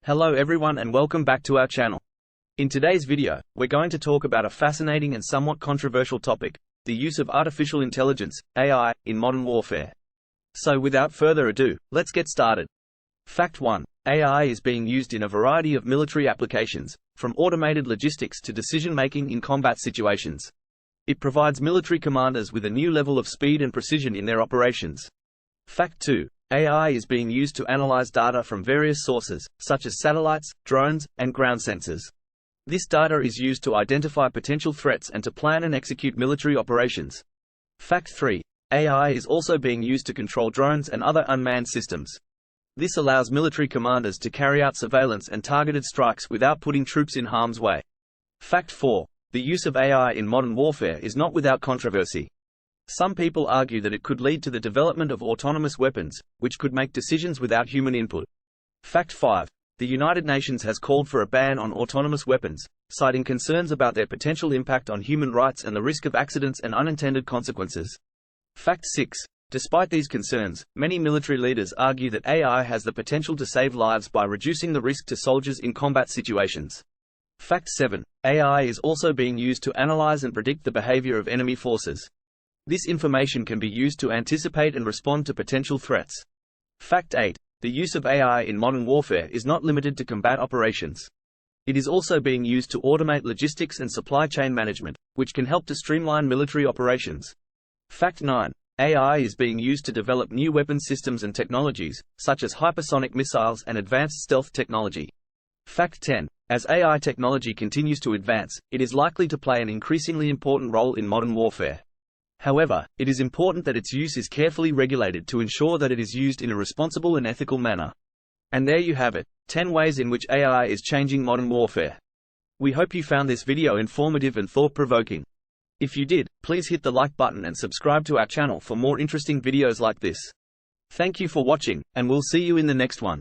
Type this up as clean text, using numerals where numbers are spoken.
Hello everyone and welcome back to our channel. In today's video, we're going to talk about a fascinating and somewhat controversial topic, the use of artificial intelligence, AI, in modern warfare. So without further ado, let's get started. Fact 1. AI is being used in a variety of military applications, from automated logistics to decision-making in combat situations. It provides military commanders with a new level of speed and precision in their operations. Fact 2. AI is being used to analyze data from various sources, such as satellites, drones, and ground sensors. This data is used to identify potential threats and to plan and execute military operations. Fact 3. AI is also being used to control drones and other unmanned systems. This allows military commanders to carry out surveillance and targeted strikes without putting troops in harm's way. Fact 4. The use of AI in modern warfare is not without controversy. Some people argue that it could lead to the development of autonomous weapons, which could make decisions without human input. Fact 5. The United Nations has called for a ban on autonomous weapons, citing concerns about their potential impact on human rights and the risk of accidents and unintended consequences. Fact 6. Despite these concerns, many military leaders argue that AI has the potential to save lives by reducing the risk to soldiers in combat situations. Fact 7. AI is also being used to analyze and predict the behavior of enemy forces. This information can be used to anticipate and respond to potential threats. Fact 8. The use of AI in modern warfare is not limited to combat operations. It is also being used to automate logistics and supply chain management, which can help to streamline military operations. Fact 9. AI is being used to develop new weapon systems and technologies, such as hypersonic missiles and advanced stealth technology. Fact 10. As AI technology continues to advance, it is likely to play an increasingly important role in modern warfare. However, it is important that its use is carefully regulated to ensure that it is used in a responsible and ethical manner. And there you have it, 10 ways in which AI is changing modern warfare. We hope you found this video informative and thought-provoking. If you did, please hit the like button and subscribe to our channel for more interesting videos like this. Thank you for watching, and we'll see you in the next one.